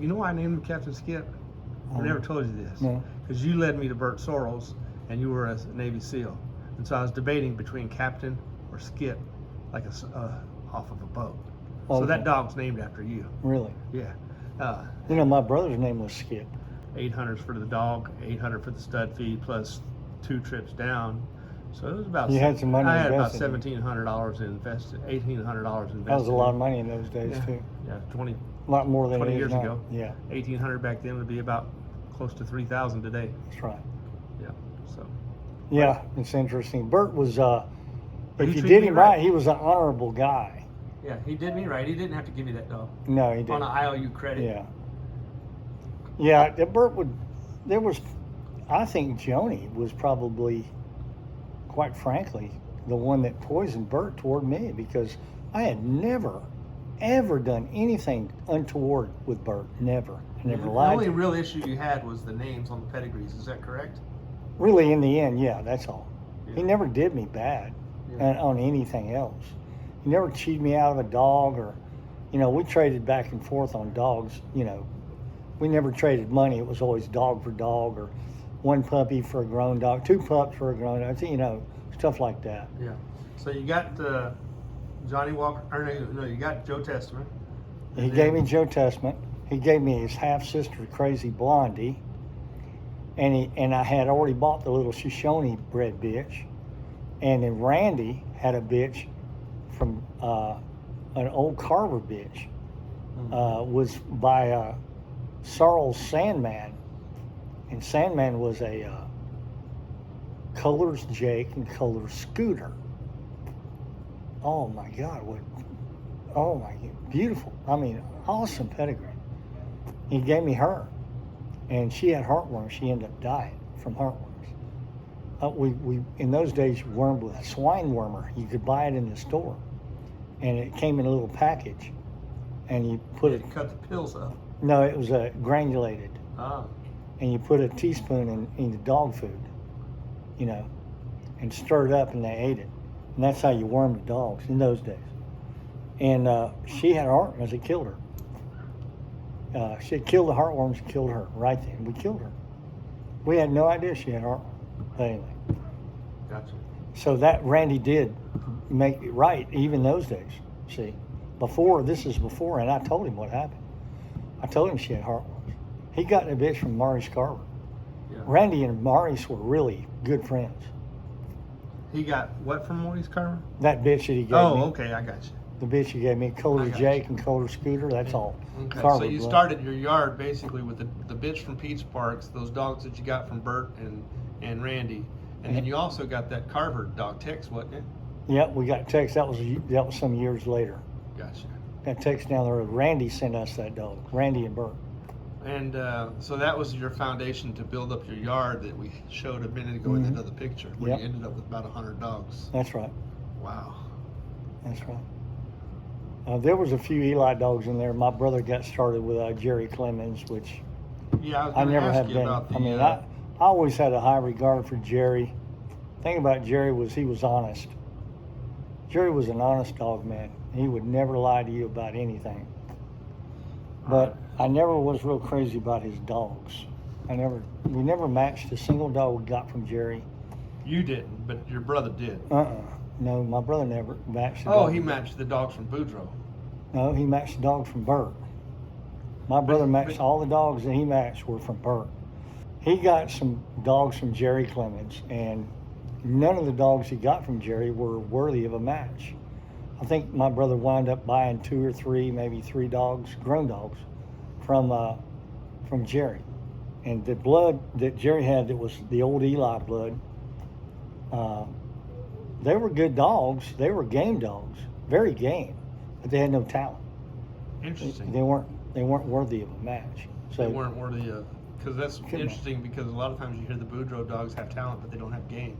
You know why I named him Captain Skip? I never told you this. No. Because you led me to Burt Sorrells, and you were a Navy SEAL. And so I was debating between Captain or Skip, like off of a boat. Okay. So that dog's named after you. Really? Yeah. You know, my brother's name was Skip. 800s for the dog, 800 for the stud fee, plus 2 trips down. So it was about. You had some money I had about invested. $1,700 invested, $1,800 invested. That was a lot of money in those days, too. Yeah, 20 A lot more than 20 it is years now. ago. Yeah, 1,800 back then would be about close to 3,000 today. that's right. Yeah. So. Yeah, it's interesting. Bert was, He if you treated did me him right. right, he was an honorable guy. Yeah, he did me right. He didn't have to give me that dog No, he on didn't. an IOU credit. Yeah. Yeah, Bert would, there was, I think Joni was probably, quite frankly, the one that poisoned Bert toward me, because I had never, ever done anything untoward with Bert. Never. I never The lied only to him. real issue you had was the names on the pedigrees. Is that correct? Really, in the end, yeah, that's all. Yeah. He never did me bad Yeah. on anything else. He never cheated me out of a dog, or, you know, we traded back and forth on dogs. You know, we never traded money. It was always dog for dog, or one puppy for a grown dog, 2 pups for a grown dog, you know, stuff like that. Yeah. So you got Johnny Walker, or no, you got Joe Testament. He gave me Joe Testament. He gave me his half-sister, Crazy Blondie. And I had already bought the little Shoshone bred bitch. And then Randy had a bitch from an old Carver bitch. Was by Sorrells Sandman. And Sandman was a Colors Jake and Colors Scooter. Oh my God, beautiful. I mean, awesome pedigree. He gave me her, and she had heartworms. She ended up dying from heartworms. We in those days wormed with a swine wormer. You could buy it in the store, and it came in a little package, and you put it. Cut the pills up. No, it was granulated, Ah. and you put a teaspoon in the dog food, you know, and stir it up, and they ate it. And that's how you wormed the dogs in those days. And she had heartworms. It killed her. She had killed the heartworms and killed her right then. We killed her. We had no idea she had heartworms. But anyway. Gotcha. So that Randy did make it right, even those days. See, this is before, and I told him what happened. I told him she had heartworms. He got a bitch from Maurice Carver. Yeah. Randy and Maurice were really good friends. He got what from Maurice Carver? That bitch that he gave me. Oh, okay, I got you. The bitch he gave me, Color I got Jake you. and Color Scooter, that's all. Okay, Carver so you blood. started your yard basically with the bitch from Pete's Parks, those dogs that you got from Bert and Randy, and then you also got that Carver dog, Tex, wasn't it? Yep, we got text. That was some years later. Gotcha. That text down the road. Randy sent us that dog. Randy and Bert. And so that was your foundation to build up your yard that we showed a minute ago in that other picture, where Yep. you ended up with about 100 dogs. That's right. Wow. That's right. There was a few Eli dogs in there. My brother got started with Jerry Clemens, which Yeah, I was I going to never ask have you been. about the. I mean, I always had a high regard for Jerry. The thing about Jerry was he was honest. Jerry was an honest dog, man. He would never lie to you about anything. But I never was real crazy about his dogs. We never matched a single dog we got from Jerry. You didn't, but your brother did. No, my brother never matched the Oh, dog. he matched the dogs from Boudreaux. No, he matched the dog from Bert. My brother matched all the dogs that he matched were from Bert. He got some dogs from Jerry Clemens, and none of the dogs he got from Jerry were worthy of a match. I think my brother wound up buying 2 or 3, maybe 3 dogs, grown dogs, from Jerry. And the blood that Jerry had, that was the old Eli blood, they were good dogs. They were game dogs, very game, but they had no talent. Interesting. They weren't worthy of a match. So They weren't worthy of, because that's Couldn't interesting, because a lot of times you hear the Boudreaux dogs have talent, but they don't have game.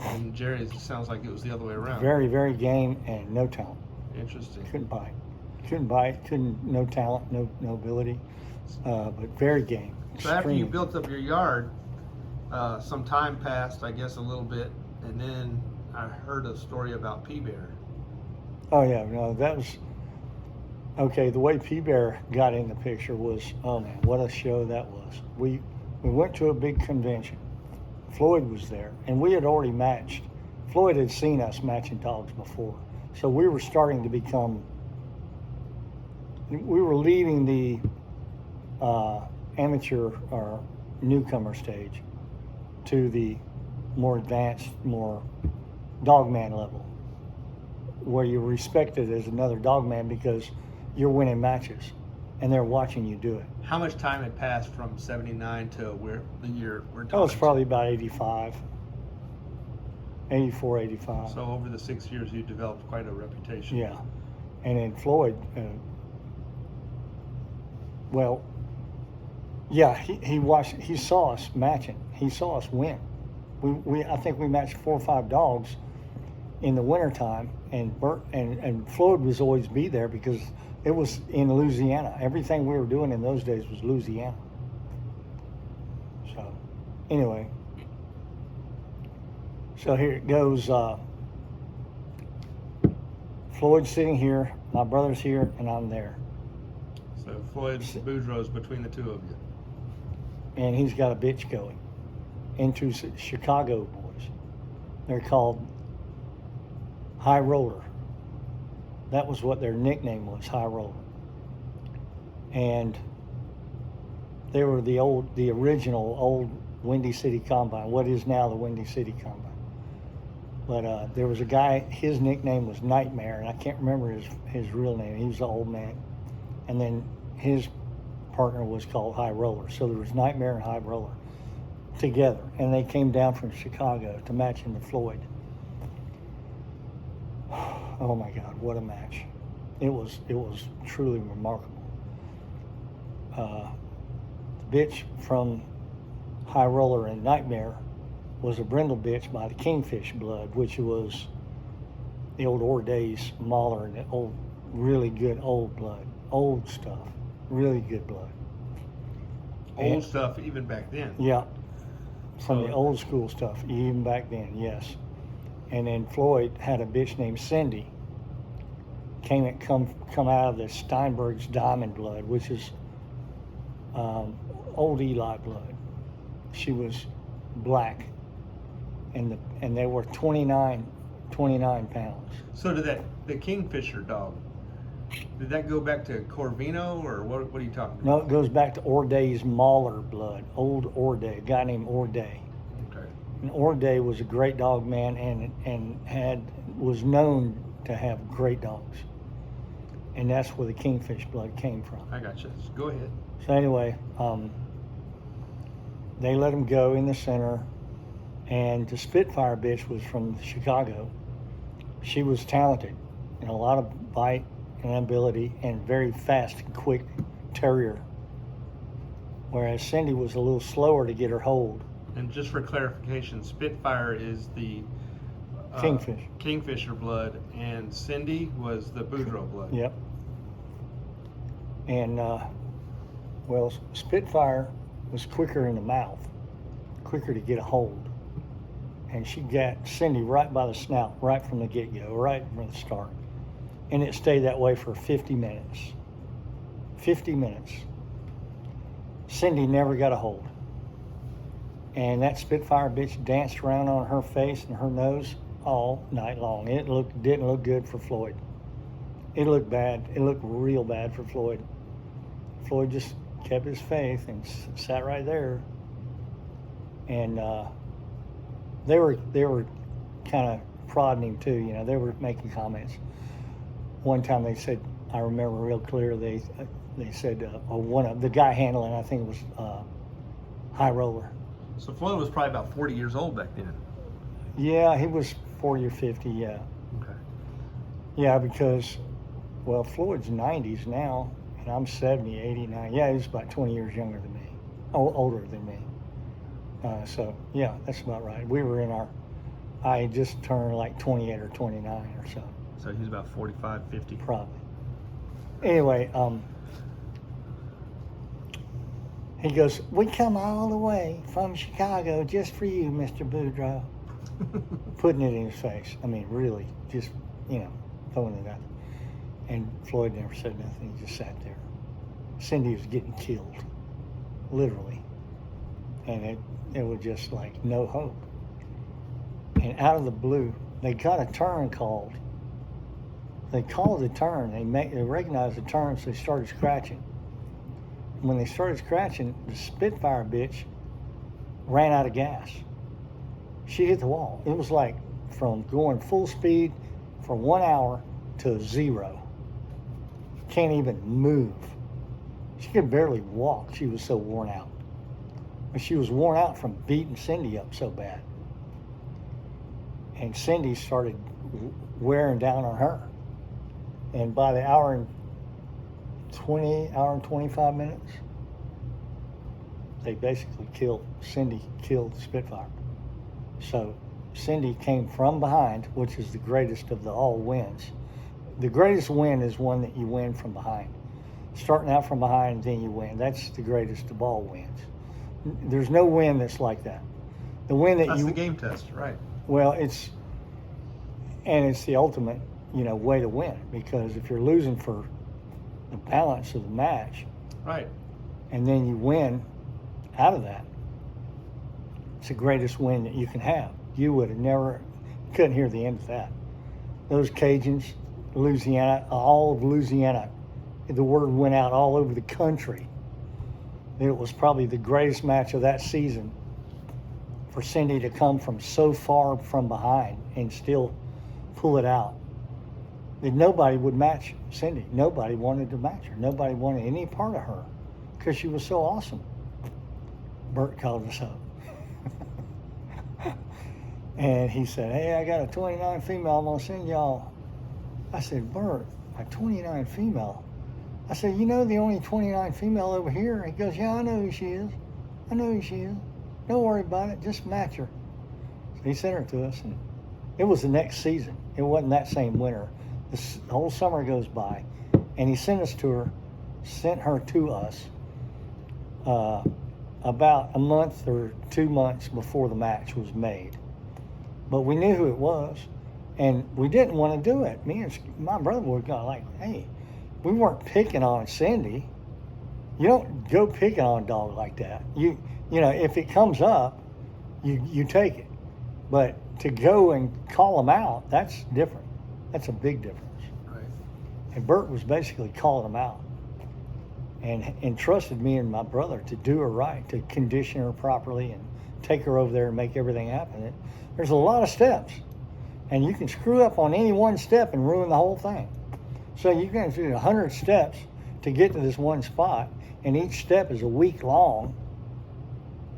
And Jerry's sounds like it was the other way around. very, very game and no talent. Interesting. Couldn't bite. No talent, no ability, but very game. So after you Extremely. built up your yard, some time passed, I guess, a little bit, and then I heard a story about Peabody. Oh yeah, no, that Okay, the way P-Bear got in the picture was, oh man, what a show that was. We went to a big convention. Floyd was there, and we had already matched. Floyd had seen us matching dogs before. So we were starting to become, we were leaving the amateur or newcomer stage to the more advanced, more dogman level, where you're respected as another dogman because you're winning matches and they're watching you do it. How much time had passed from 79 to where the year we're talking? That was probably about 85, 84, 85. So over the 6 years, you developed quite a reputation. Yeah. And then Floyd, well, yeah, he saw us matching. He saw us win. I think we matched 4 or 5 dogs in the wintertime, and Floyd was always be there because it was in Louisiana. Everything we were doing in those days was Louisiana. So, anyway, so here it goes. Floyd's sitting here, my brother's here, and I'm there. So Floyd Boudreaux's between the two of you. And he's got a bitch going into Chicago boys. They're called High Roller. That was what their nickname was, High Roller. And they were the original old Windy City Combine, what is now the Windy City Combine. But there was a guy, his nickname was Nightmare, and I can't remember his real name. He was the old man. And then his partner was called High Roller. So there was Nightmare and High Roller together. And they came down from Chicago to match in the Floyd. Oh my God, what a match. It was truly remarkable. The bitch from High Roller and Nightmare was a brindle bitch by the Kingfish blood, which was the old Orday's Mauler and the old, really good old blood, old stuff, really good blood. Old stuff even back then. Yeah, from the old school stuff, even back then, yes. And then Floyd had a bitch named Cindy, come out of the Steinberg's Diamond blood, which is old Eli blood. She was black, and they were 29 pounds. So did the Kingfisher dog, did that go back to Corvino, or what are you talking about? No, it goes back to Orday's Mauler blood, old Orday, a guy named Orday. Okay. And Orday was a great dog man and was known to have great dogs. And that's where the Kingfish blood came from. I got you. Go ahead. So anyway, they let him go in the center, and the Spitfire bitch was from Chicago. She was talented and a lot of bite and ability and very fast and quick terrier. Whereas Cindy was a little slower to get her hold. And just for clarification, Spitfire is the Kingfisher blood, and Cindy was the Boudreaux blood. Yep. And well, Spitfire was quicker in the mouth, quicker to get a hold. And she got Cindy right by the snout, right from the get-go, right from the start. And it stayed that way for 50 minutes. 50 minutes. Cindy never got a hold. And that Spitfire bitch danced around on her face and her nose all night long. It didn't look good for Floyd. It looked bad. It looked real bad for Floyd. Floyd just kept his faith and sat right there. And they were kind of prodding him too. You know, they were making comments. One time they said, I remember real clear. They said, one of the guy handling, I think it was High Roller. So Floyd was probably about 40 years old back then. Yeah, he was 40 or 50. Yeah. Okay. Yeah, because well, Floyd's 90s now, and I'm 70, 89. Yeah, he's about 20 years younger than me, older than me. So yeah, that's about right. We were I just turned like 28 or 29 or so. So he's about 45, 50. Probably. Anyway, he goes, we come all the way from Chicago just for you, Mr. Boudreaux. Putting it in his face. I mean, really, just, throwing it out. And Floyd never said nothing. He just sat there. Cindy was getting killed, literally. And it was just like no hope. And out of the blue, they got a turn called. They called the turn. They recognized the turn, so they started scratching. When they started scratching, the Spitfire bitch ran out of gas. She hit the wall. It was like from going full speed for 1 hour to 0. Can't even move. She could barely walk. She was so worn out. But she was worn out from beating Cindy up so bad. And Cindy started wearing down on her. And by the hour and 25 minutes, they basically Cindy killed Spitfire. So Cindy came from behind, which is the greatest of the all wins. The greatest win is one that you win from behind. Starting out from behind, then you win. That's the greatest of all wins. There's no win that's like that. The win that That's the game test, right? Well, it's the ultimate, way to win, because if you're losing for the balance of the match, right, and then you win out of that, it's the greatest win that you can have. You couldn't hear the end of that. Those Cajuns, Louisiana, all of Louisiana, the word went out all over the country. It was probably the greatest match of that season for Cindy to come from so far from behind and still pull it out. That nobody would match Cindy. Nobody wanted to match her. Nobody wanted any part of her because she was so awesome. Bert called us up. And he said, hey, I got a 29 female I'm going to send y'all. I said, Bert, a 29 female? I said, the only 29 female over here? He goes, yeah, I know who she is. I know who she is. Don't worry about it. Just match her. So he sent her to us. And it was the next season. It wasn't that same winter. The whole summer goes by. And he sent her to us about a month or 2 months before the match was made. But we knew who it was. And we didn't want to do it. Me and my brother were kind of like, hey, we weren't picking on Cindy. You don't go picking on a dog like that. If it comes up, you take it. But to go and call them out, that's different. That's a big difference. right. And Bert was basically calling them out and entrusted me and my brother to do her right, to condition her properly and take her over there and make everything happen. There's a lot of steps. And you can screw up on any one step and ruin the whole thing. So you can do 100 steps to get to this one spot, and each step is a week long.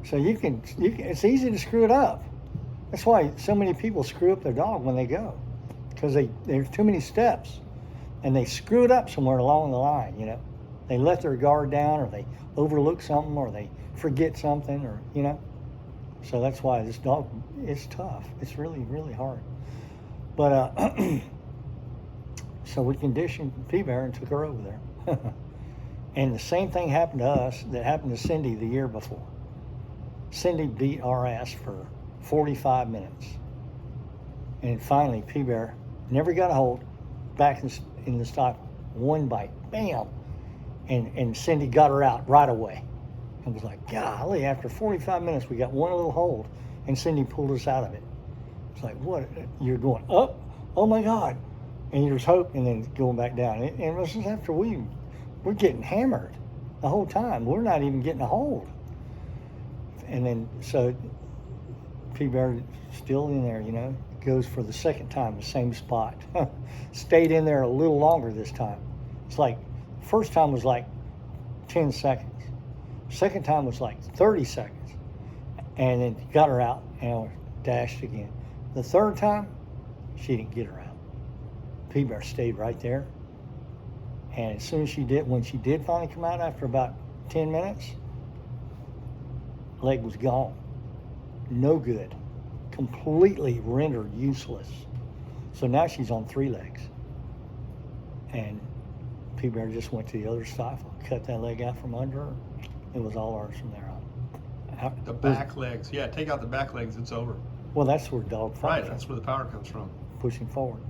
So it's easy to screw it up. That's why so many people screw up their dog when they go, because there's too many steps, and they screw it up somewhere along the line. They let their guard down, or they overlook something, or they forget something, or So that's why this dog is tough. It's really, really hard. But so we conditioned Peabody and took her over there. And the same thing happened to us that happened to Cindy the year before. Cindy beat our ass for 45 minutes. And finally, Peabody never got a hold, back in the stock, one bite, bam. And Cindy got her out right away. It was like, golly, after 45 minutes, we got one little hold, and Cindy pulled us out of it. It's like, what? You're going up? Oh my God. And you're just hoping, and then going back down. And it was just after we're getting hammered the whole time. We're not even getting a hold. And then, so Peabody still in there, goes for the second time, the same spot. Stayed in there a little longer this time. It's like, first time was like 10 seconds. Second time was like 30 seconds. And then got her out and dashed again. The third time, she didn't get her out. Peabody stayed right there. And as soon as when she did finally come out after about 10 minutes, leg was gone. No good. Completely rendered useless. So now she's on 3 legs. And Peabody just went to the other stifle, cut that leg out from under her. It was all ours from there on. The back legs. Yeah, take out the back legs, it's over. Well, that's where dog fight. Right, that's where the power comes from. Pushing forward.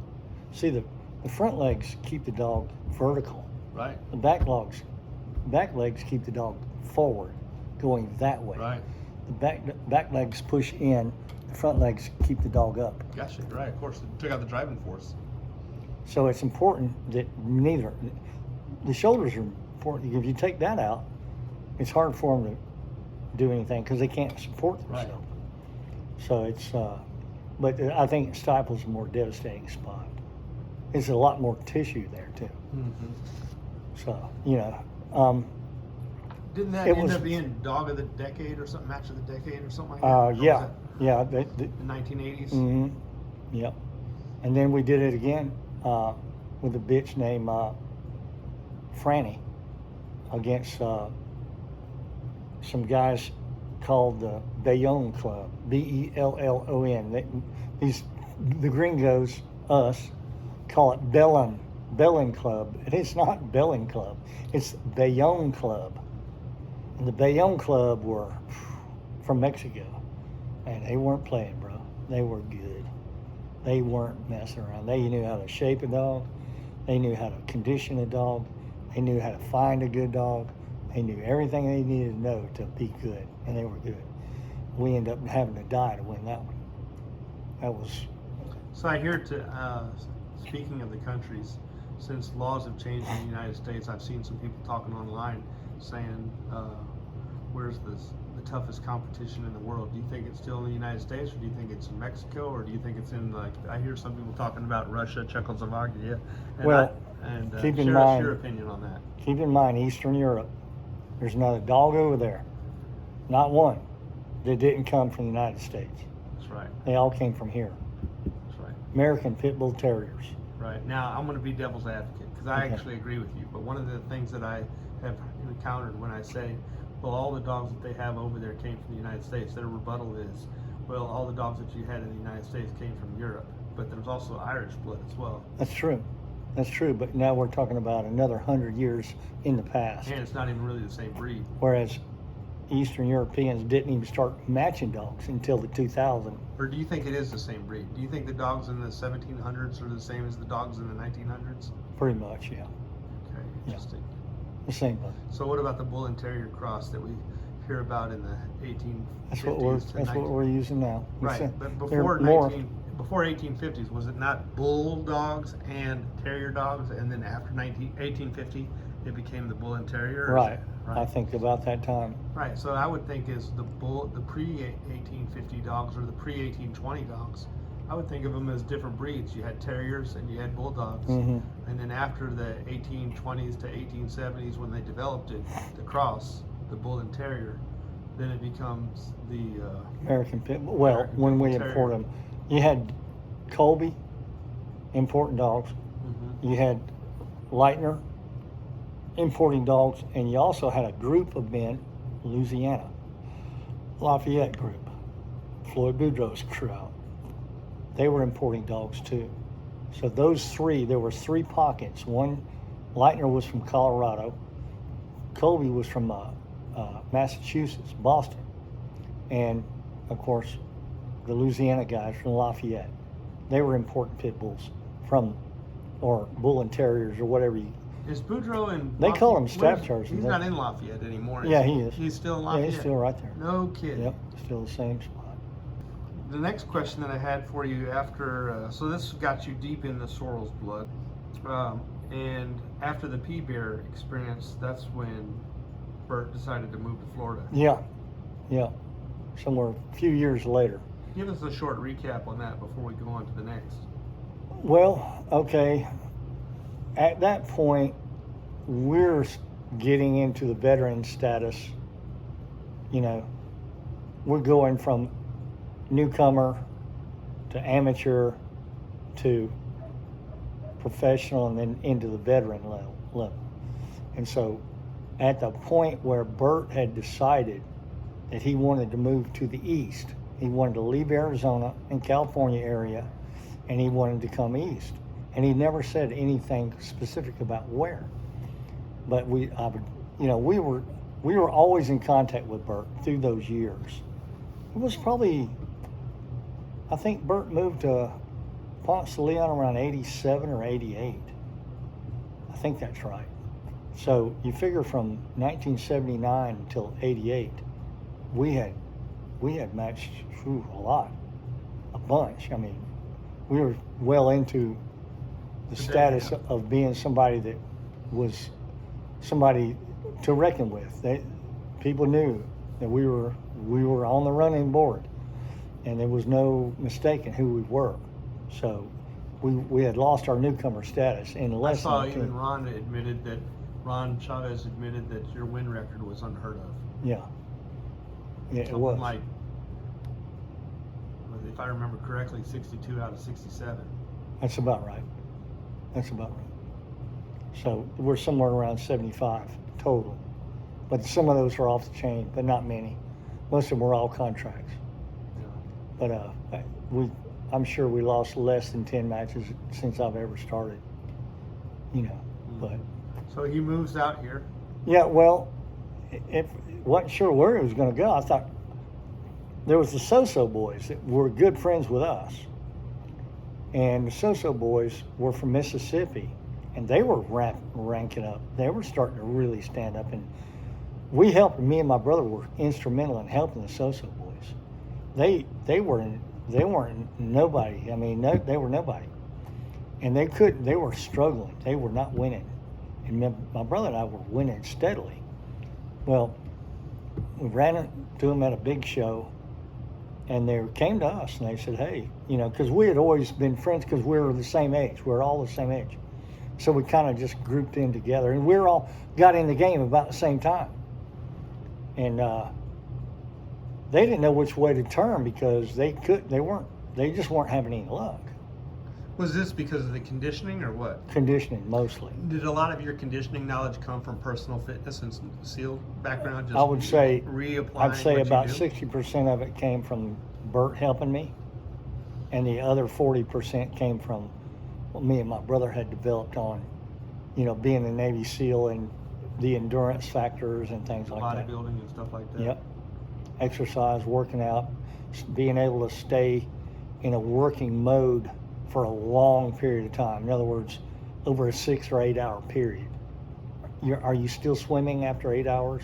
See, The front legs keep the dog vertical. Right. The back legs keep the dog forward, going that way. Right. The back legs push in. The front legs keep the dog up. Gotcha. Right. Of course, it took out the driving force. So it's important that neither. The shoulders are important. If you take that out, it's hard for them to do anything because they can't support themselves. Right. So it's, but I think Stifel's a more devastating spot. It's a lot more tissue there too. Mm-hmm. So, you know. Didn't that It end was- up being Dog of the Decade or something, Match of the Decade or something like that? Or was Yeah. it Yeah. the 1980s? Mm-hmm. Yep. And then we did it again with a bitch named Franny against some guys called the Bayonne Club, Bellon. The gringos, us, call it Bellon Club. And it's not Bellon Club, it's Bayonne Club. And the Bayonne Club were from Mexico. And they weren't playing, bro. They were good. They weren't messing around. They knew how to shape a dog. They knew how to condition a dog. They knew how to find a good dog. They knew everything they needed to know to be good, and they were good. We ended up having to die to win that one. That was. So I hear, speaking of the countries, since laws have changed in the United States, I've seen some people talking online saying, where's the toughest competition in the world? Do you think it's still in the United States, or do you think it's in Mexico, or do you think it's in, like, I hear some people talking about Russia, Czechoslovakia, and Well, keep in share mind- your opinion on that. Keep in mind, Eastern Europe, there's not a dog over there, not one, that didn't come from the United States. That's right. They all came from here. That's right. American Pit Bull Terriers. Right. Now, I'm going to be devil's advocate because I Okay. actually agree with you. But one of the things that I have encountered when I say, well, all the dogs that they have over there came from the United States, their rebuttal is, well, all the dogs that you had in the United States came from Europe. But there's also Irish blood as well. That's true. That's true. But now we're talking about another 100 years in the past. And it's not even really the same breed. Whereas Eastern Europeans didn't even start matching dogs until the 2000. Or do you think it is the same breed? Do you think the dogs in the 1700s are the same as the dogs in the 1900s? Pretty much, yeah. Okay, interesting. The same one. So what about the Bull and Terrier cross that we hear about in the 1850s? That's what we're using now. Right, but They're before 1850s, was it not bulldogs and terrier dogs, and then after 1850 it became the Bull and Terrier? or is Right. it- I think about that time. Right. So I would think is the pre-1850 dogs or the pre-1820 dogs. I would think of them as different breeds. You had terriers and you had bulldogs, Mm-hmm. and then after the 1820s to 1870s, when they developed it, the cross, the Bull and Terrier, then it becomes the American Pit Bull. Well, American when Pit we Bull import Terrier. them, you had Colby, importing dogs. You had Leitner, importing dogs, and you also had a group of men, Louisiana, Lafayette group, Floyd Boudreaux's crew out. They were importing dogs too. So those three, there was three pockets. One, Leitner was from Colorado, Colby was from Massachusetts, Boston, and of course the Louisiana guys from Lafayette. They were importing pit bulls from, or bull and terriers or whatever you. Is Boudreaux in? They call him Where's- Staffordshire. He's not in Lafayette anymore. Yeah, he is. He's still in Yeah, Lafayette. he's still right there. No kidding. Yep, still the same spot. The next question that I had for you after, so this got you deep in the Sorrells blood, and after the P-Bear experience, that's when Bert decided to move to Florida. Yeah, somewhere a few years later. Give us a short recap on that before we go on to the next. Well, okay. At that point, we're getting into the veteran status. You know, we're going from newcomer to amateur to professional and then into the veteran level. And so at the point where Bert had decided that he wanted to move to the east, he wanted to leave Arizona and California area, and he wanted to come east. And he never said anything specific about where. But we were always in contact with Bert through those years. It was probably, I think Bert moved to Ponce de Leon around 87 or 88. I think that's right. So you figure from 1979 until 88, we had matched a bunch. I mean, we were well into the status of being somebody that was somebody to reckon with. People knew that we were on the running board, and there was no mistaking who we were. So we had lost our newcomer status in less. I saw even Ron Chavez admitted that your win record was unheard of. Yeah, it was. Like, if I remember correctly, 62 out of 67. That's about right. So we're somewhere around 75 total. But some of those are off the chain, but not many. Most of them were all contracts. Yeah. But I'm sure we lost less than 10 matches since I've ever started. But. So he moves out here. Yeah, well, it wasn't sure where he was going to go. I thought there was the So-So boys that were good friends with us. And the So-So boys were from Mississippi, and they were ranking up. They were starting to really stand up, and me and my brother were instrumental in helping the So-So boys. They weren't nobody. I mean, they were nobody, and they were struggling. They were not winning, and my brother and I were winning steadily. Well, we ran into them at a big show, and they came to us and they said, hey, because we had always been friends because we were the same age. We were all the same age. So we kind of just grouped in together, and we all got in the game about the same time. And they didn't know which way to turn because they just weren't having any luck. Was this because of the conditioning or what? Conditioning, mostly. Did a lot of your conditioning knowledge come from personal fitness and SEAL background? I would say reapplying. I'd say what about you do? 60% of it came from Bert helping me, and the other 40% came from what me and my brother had developed on, being a Navy SEAL and the endurance factors and things like that. Bodybuilding and stuff like that. Yep. Exercise, working out, being able to stay in a working mode for a long period of time. In other words, over a 6 or 8 hour period. Are you still swimming after 8 hours?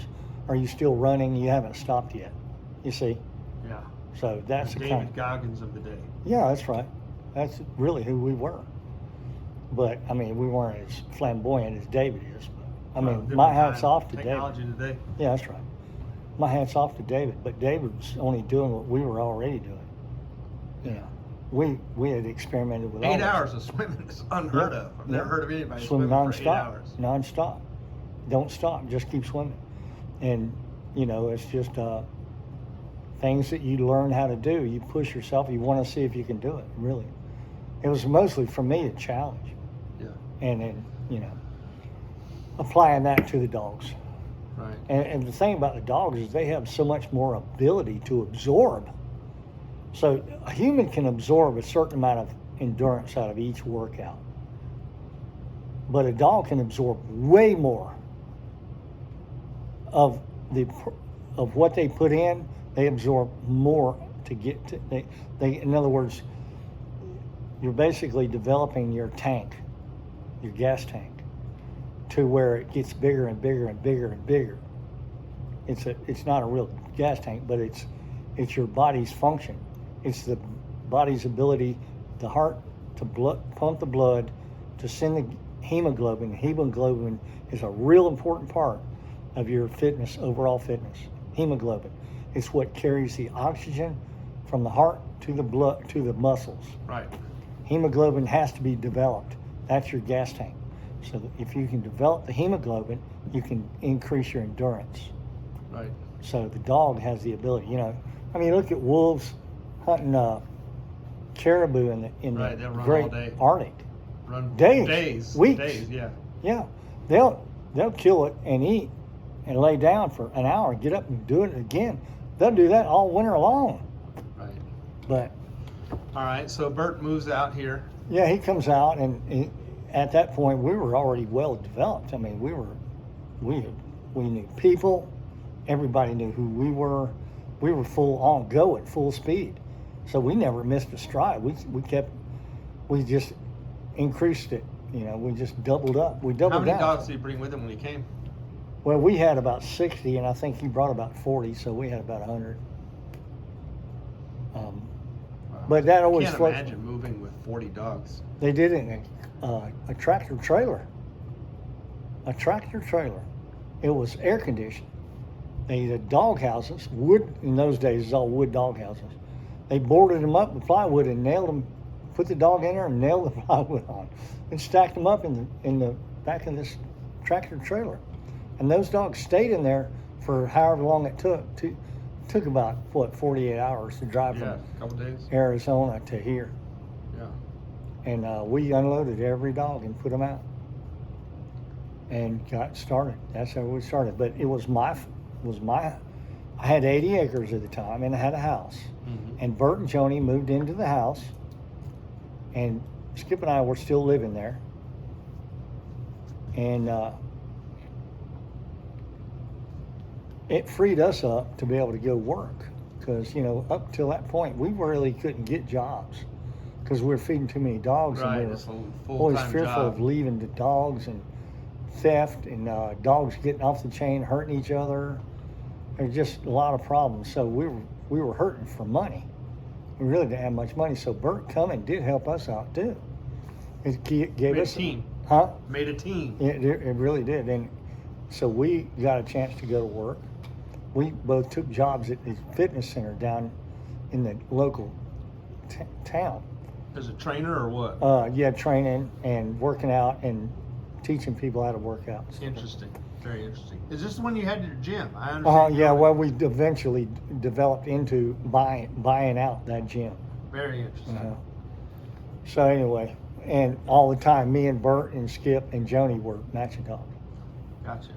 Are you still running? You haven't stopped yet. You see? Yeah. So that's the David Goggins of the day. Yeah, that's right. That's really who we were. But I mean, we weren't as flamboyant as David is. But I mean, my hat's off to David. Technology today. Yeah, that's right. My hat's off to David. But David was only doing what we were already doing. We had experimented with 8 hours of swimming is unheard of. I've never heard of anybody swimming for 8 hours. Non-stop. Don't stop. Just keep swimming. And, it's just things that you learn how to do. You push yourself. You want to see if you can do it, really. It was mostly, for me, a challenge. Yeah. And then, applying that to the dogs. Right. And the thing about the dogs is they have so much more ability to absorb. So a human can absorb a certain amount of endurance out of each workout, but a dog can absorb way more of what they put in. They absorb more to get to. They in other words, you're basically developing your tank, your gas tank, to where it gets bigger and bigger and bigger and bigger. It's not a real gas tank, but it's your body's function. It's the body's ability, the heart to pump the blood, to send the hemoglobin. Hemoglobin is a real important part of your fitness, overall fitness. Hemoglobin. It's what carries the oxygen from the heart to the blood, to the muscles. Right. Hemoglobin has to be developed. That's your gas tank. So that if you can develop the hemoglobin, you can increase your endurance. Right. So the dog has the ability, look at wolves hunting caribou in the They'll run great all day. Arctic. Run Days, weeks. Days, yeah. Yeah, they'll kill it and eat and lay down for an hour, get up and do it again. They'll do that all winter long. Right. But all right, so Bert moves out here. yeah, he comes out, and at that point we were already well developed. I mean, we knew people. Everybody knew who we were. We were full on go at full speed. So we never missed a stride. We kept we just increased it. You know, we just doubled up. We doubled How many down. dogs did he bring with him when he came? Well, we had about 60, and I think he brought about 40, so we had about 100. Wow. But that always I can't floats. imagine moving with 40 dogs. They did it in a tractor trailer. A tractor trailer. It was air conditioned. They had dog houses, wood, in those days, it was all wood dog houses. They boarded them up with plywood and nailed them, put the dog in there and nailed the plywood on, and stacked them up in the back of this tractor trailer. And those dogs stayed in there for however long it took. Took about, 48 hours to drive Yeah, from a couple days. Arizona to here. Yeah. And we unloaded every dog and put them out and got started. That's how we started. But it was my, I had 80 acres at the time, and I had a house. Mm-hmm. And Bert and Joni moved into the house, and Skip and I were still living there. And it freed us up to be able to go work, because, you know, up till that point, we really couldn't get jobs because we were feeding too many dogs. Right, And we it's a were full-time always fearful job. of leaving the dogs and theft and dogs getting off the chain, hurting each other. There's just a lot of problems. So we were hurting for money. We really didn't have much money. So Bert coming did help us out too. It gave Made us a team. Huh? Made a team. It really did. And so we got a chance to go to work. We both took jobs at the fitness center down in the local town. As a trainer or what? Yeah, training and working out and teaching people how to work out. Interesting. Very interesting. Is this the one you had at your gym? I understand. Yeah, well, we eventually developed into buying out that gym. Very interesting. So anyway, and all the time, me and Bert and Skip and Joni were matching dogs. Gotcha.